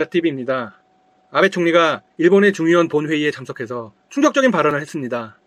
TV입니다. 아베 총리가 일본의 중의원 본회의에 참석해서 충격적인 발언을 했습니다.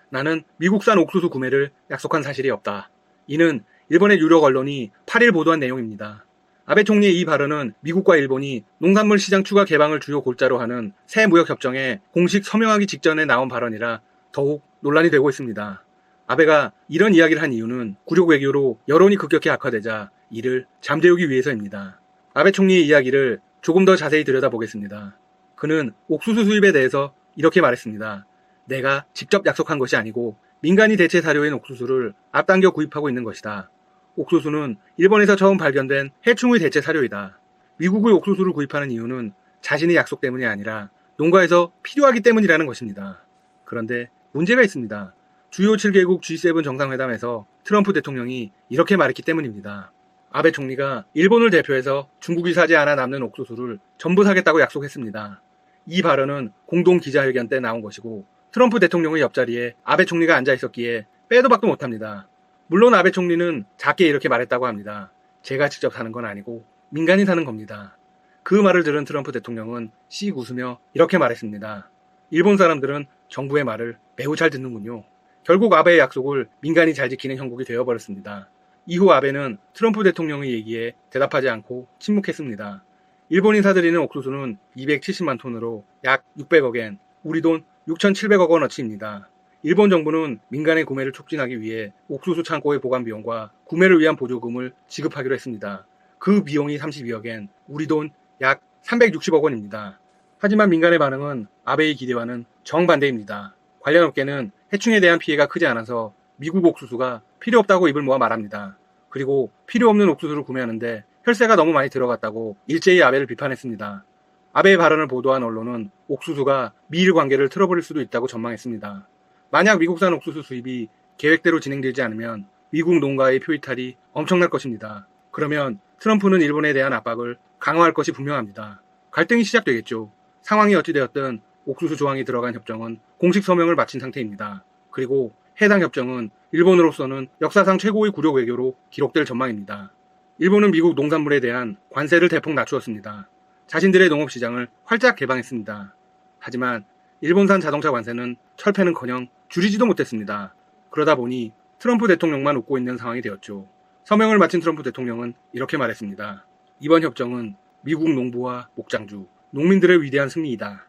나는 미국산 옥수수 구매를 약속한 사실이 없다. 이는 일본의 유력 언론이 8일 보도한 내용입니다. 아베 총리의 이 발언은 미국과 일본이 농산물 시장 추가 개방을 주요 골자로 하는 새 무역협정에 공식 서명하기 직전에 나온 발언이라 더욱 논란이 되고 있습니다. 아베가 이런 이야기를 한 이유는 굴욕 외교로 여론이 급격히 악화되자 이를 잠재우기 위해서입니다. 아베 총리의 이야기를 조금 더 자세히 들여다보겠습니다. 그는 옥수수 수입에 대해서 이렇게 말했습니다. 내가 직접 약속한 것이 아니고 민간이 대체 사료인 옥수수를 앞당겨 구입하고 있는 것이다. 옥수수는 일본에서 처음 발견된 해충의 대체 사료이다. 미국의 옥수수를 구입하는 이유는 자신의 약속 때문이 아니라 농가에서 필요하기 때문이라는 것입니다. 그런데 문제가 있습니다. 주요 7개국 G7 정상회담에서 트럼프 대통령이 이렇게 말했기 때문입니다. 아베 총리가 일본을 대표해서 중국이 사지 않아 남는 옥수수를 전부 사겠다고 약속했습니다. 이 발언은 공동 기자회견 때 나온 것이고 트럼프 대통령의 옆자리에 아베 총리가 앉아 있었기에 빼도 박도 못합니다. 물론 아베 총리는 작게 이렇게 말했다고 합니다. 제가 직접 사는 건 아니고 민간이 사는 겁니다. 그 말을 들은 트럼프 대통령은 씩 웃으며 이렇게 말했습니다. 일본 사람들은 정부의 말을 매우 잘 듣는군요. 결국 아베의 약속을 민간이 잘 지키는 형국이 되어버렸습니다. 이후 아베는 트럼프 대통령의 얘기에 대답하지 않고 침묵했습니다. 일본이 사들이는 옥수수는 270만 톤으로 약 600억엔, 우리 돈 6,700억 원어치입니다. 일본 정부는 민간의 구매를 촉진하기 위해 옥수수 창고의 보관 비용과 구매를 위한 보조금을 지급하기로 했습니다. 그 비용이 32억엔, 우리 돈 약 360억 원입니다. 하지만 민간의 반응은 아베의 기대와는 정반대입니다. 관련 업계는 해충에 대한 피해가 크지 않아서 미국 옥수수가 필요 없다고 입을 모아 말합니다. 그리고 필요 없는 옥수수를 구매하는데 혈세가 너무 많이 들어갔다고 일제히 아베를 비판했습니다. 아베의 발언을 보도한 언론은 옥수수가 미일 관계를 틀어버릴 수도 있다고 전망했습니다. 만약 미국산 옥수수 수입이 계획대로 진행되지 않으면 미국 농가의 표이탈이 엄청날 것입니다. 그러면 트럼프는 일본에 대한 압박을 강화할 것이 분명합니다. 갈등이 시작되겠죠. 상황이 어찌되었든 옥수수 조항이 들어간 협정은 공식 서명을 마친 상태입니다. 그리고 해당 협정은 일본으로서는 역사상 최고의 굴욕 외교로 기록될 전망입니다. 일본은 미국 농산물에 대한 관세를 대폭 낮추었습니다. 자신들의 농업시장을 활짝 개방했습니다. 하지만 일본산 자동차 관세는 철폐는커녕 줄이지도 못했습니다. 그러다 보니 트럼프 대통령만 웃고 있는 상황이 되었죠. 서명을 마친 트럼프 대통령은 이렇게 말했습니다. 이번 협정은 미국 농부와 목장주, 농민들의 위대한 승리이다.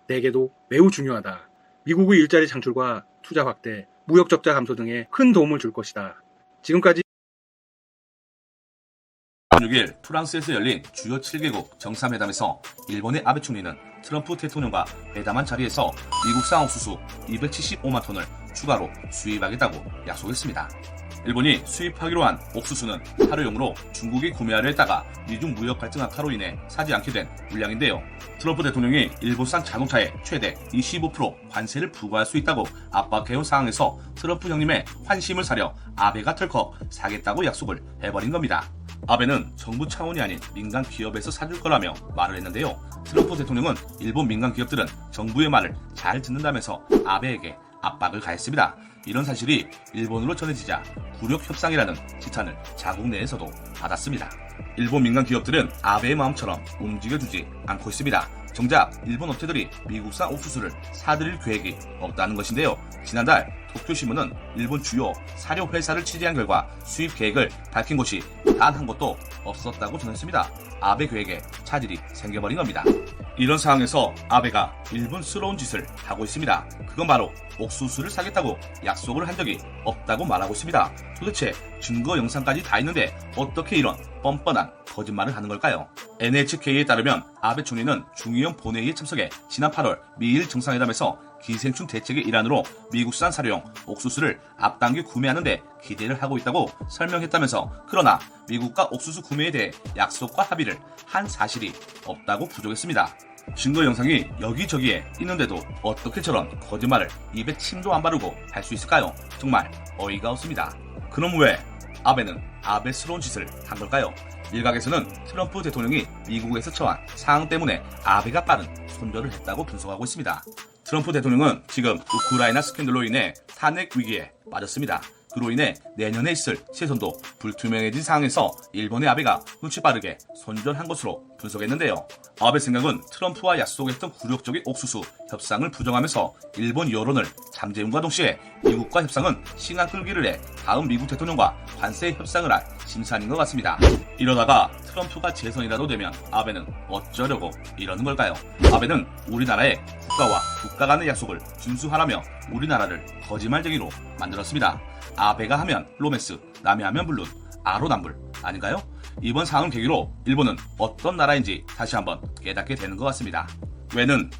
내게도 매우 중요하다. 미국의 일자리 창출과 투자 확대, 무역 적자 감소 등에 큰 도움을 줄 것이다. 지금까지 6일 프랑스에서 열린 주요 7개국 정상회담에서 일본의 아베 총리는 트럼프 대통령과 회담한 자리에서 미국산 옥수수 275만 톤을 추가로 수입하겠다고 약속했습니다. 일본이 수입하기로 한 옥수수는 하루용으로 중국이 구매하려 했다가 미중 무역 갈등 악화로 인해 사지 않게 된 물량인데요. 트럼프 대통령이 일본산 자동차에 최대 25% 관세를 부과할 수 있다고 압박해온 상황에서 트럼프 형님의 환심을 사려 아베가 털컥 사겠다고 약속을 해버린 겁니다. 아베는 정부 차원이 아닌 민간 기업에서 사줄 거라며 말을 했는데요. 트럼프 대통령은 일본 민간 기업들은 정부의 말을 잘 듣는다면서 아베에게 압박을 가했습니다. 이런 사실이 일본으로 전해지자 굴욕 협상이라는 지탄을 자국 내에서도 받았습니다. 일본 민간 기업들은 아베의 마음처럼 움직여주지 않고 있습니다. 정작 일본 업체들이 미국산 옥수수를 사들일 계획이 없다는 것인데요. 지난달 도쿄신문은 일본 주요 사료 회사를 취재한 결과 수입 계획을 밝힌 곳이 단 한 곳도 없었다고 전했습니다. 아베 계획에 차질이 생겨버린 겁니다. 이런 상황에서 아베가 일본스러운 짓을 하고 있습니다. 그건 바로 옥수수를 사겠다고 약속을 한 적이 없다고 말하고 있습니다. 도대체 증거 영상까지 다 있는데 어떻게 이런 뻔뻔한 거짓말을 하는 걸까요? NHK에 따르면 아베 총리는 중의원 본회의에 참석해 지난 8월 미일 정상회담에서 기생충 대책의 일환으로 미국산 사료용 옥수수를 앞당겨 구매하는데 기대를 하고 있다고 설명했다면서, 그러나 미국과 옥수수 구매에 대해 약속과 합의를 한 사실이 없다고 부족했습니다. 증거 영상이 여기저기에 있는데도 어떻게 저런 거짓말을 입에 침도 안 바르고 할 수 있을까요? 정말 어이가 없습니다. 그럼 왜 아베는 아베스러운 짓을 한 걸까요? 일각에서는 트럼프 대통령이 미국에서 처한 상황 때문에 아베가 빠른 손절을 했다고 분석하고 있습니다. 트럼프 대통령은 지금 우크라이나 스캔들로 인해 탄핵 위기에 빠졌습니다. 그로 인해 내년에 있을 세선도 불투명해진 상황에서 일본의 아베가 눈치 빠르게 선전한 것으로 분석했는데요. 아베 생각은 트럼프와 약속했던 굴욕적인 옥수수 협상을 부정하면서 일본 여론을 잠재움과 동시에 미국과 협상은 시간 끌기를 해 다음 미국 대통령과 관세 협상을 할 심산인 것 같습니다. 이러다가 트럼프가 재선이라도 되면 아베는 어쩌려고 이러는 걸까요? 아베는 우리나라의 국가와 국가 간의 약속을 준수하라며 우리나라를 거짓말쟁이로 만들었습니다. 아베가 하면 로맨스, 남이 하면 물론 아로남불 아닌가요? 이번 상황 계기로 일본은 어떤 나라인지 다시 한번 깨닫게 되는 것 같습니다. 왜는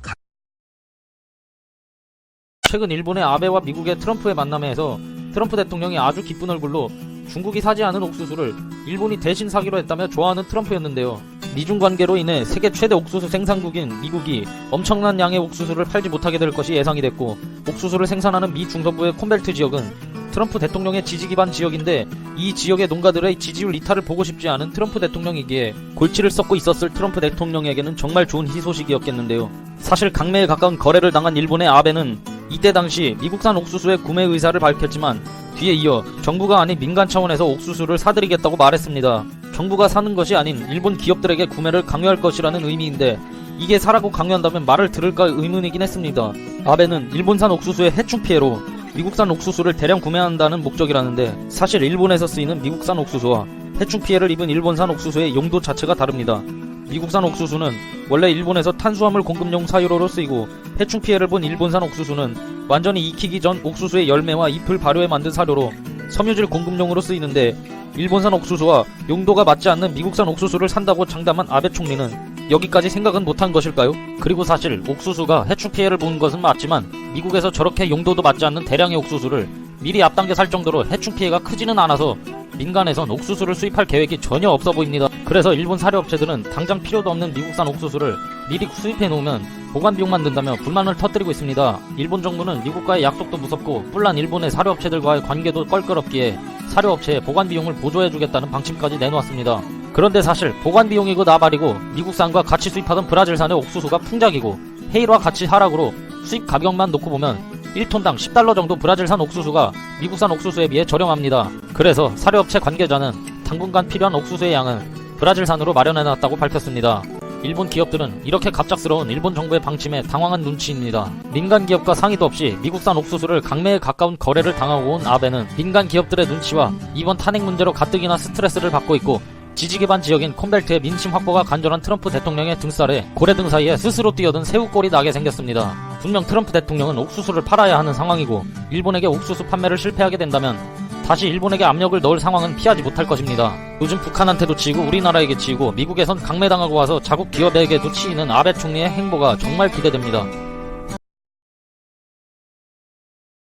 최근 일본의 아베와 미국의 트럼프의 만남에서 트럼프 대통령이 아주 기쁜 얼굴로 중국이 사지 않은 옥수수를 일본이 대신 사기로 했다며 좋아하는 트럼프였는데요. 미중 관계로 인해 세계 최대 옥수수 생산국인 미국이 엄청난 양의 옥수수를 팔지 못하게 될 것이 예상이 됐고, 옥수수를 생산하는 미 중서부의 콘벨트 지역은 트럼프 대통령의 지지 기반 지역인데, 이 지역의 농가들의 지지율 이탈을 보고 싶지 않은 트럼프 대통령이기에 골치를 썩고 있었을 트럼프 대통령에게는 정말 좋은 희소식이었겠는데요. 사실 강매에 가까운 거래를 당한 일본의 아베는 이때 당시 미국산 옥수수의 구매 의사를 밝혔지만, 뒤에 이어 정부가 아닌 민간 차원에서 옥수수를 사들이겠다고 말했습니다. 정부가 사는 것이 아닌 일본 기업들에게 구매를 강요할 것이라는 의미인데, 이게 사라고 강요한다면 말을 들을까 의문이긴 했습니다. 아베는 일본산 옥수수의 해충 피해로 미국산 옥수수를 대량 구매한다는 목적이라는데, 사실 일본에서 쓰이는 미국산 옥수수와 해충 피해를 입은 일본산 옥수수의 용도 자체가 다릅니다. 미국산 옥수수는 원래 일본에서 탄수화물 공급용 사유로로 쓰이고, 해충 피해를 본 일본산 옥수수는 완전히 익히기 전 옥수수의 열매와 잎을 발효해 만든 사료로 섬유질 공급용으로 쓰이는데, 일본산 옥수수와 용도가 맞지 않는 미국산 옥수수를 산다고 장담한 아베 총리는 여기까지 생각은 못한 것일까요? 그리고 사실 옥수수가 해충 피해를 본 것은 맞지만, 미국에서 저렇게 용도도 맞지 않는 대량의 옥수수를 미리 앞당겨 살 정도로 해충 피해가 크지는 않아서 민간에선 옥수수를 수입할 계획이 전혀 없어 보입니다. 그래서 일본 사료업체들은 당장 필요도 없는 미국산 옥수수를 미리 수입해 놓으면 보관 비용만 든다며 불만을 터뜨리고 있습니다. 일본 정부는 미국과의 약속도 무섭고 뿔난 일본의 사료업체들과의 관계도 껄끄럽기에 사료업체에 보관 비용을 보조해주겠다는 방침까지 내놓았습니다. 그런데 사실 보관 비용이고 나발이고 미국산과 같이 수입하던 브라질산의 옥수수가 풍작이고 헤일과 같이 하락으로 수입 가격만 놓고 보면 1톤당 $10 정도 브라질산 옥수수가 미국산 옥수수에 비해 저렴합니다. 그래서 사료업체 관계자는 당분간 필요한 옥수수의 양은 브라질산으로 마련해놨다고 밝혔습니다. 일본 기업들은 이렇게 갑작스러운 일본 정부의 방침에 당황한 눈치입니다. 민간 기업과 상의도 없이 미국산 옥수수를 강매에 가까운 거래를 당하고 온 아베는 민간 기업들의 눈치와 이번 탄핵 문제로 가뜩이나 스트레스를 받고 있고, 지지 기반 지역인 콘벨트의 민심 확보가 간절한 트럼프 대통령의 등살에 고래등 사이에 스스로 뛰어든 새우꼴이 나게 생겼습니다. 분명 트럼프 대통령은 옥수수를 팔아야 하는 상황이고, 일본에게 옥수수 판매를 실패하게 된다면 다시 일본에게 압력을 넣을 상황은 피하지 못할 것입니다. 요즘 북한한테도 치이고 우리나라에게 치이고 미국에선 강매당하고 와서 자국 기업에게도 치이는 아베 총리의 행보가 정말 기대됩니다.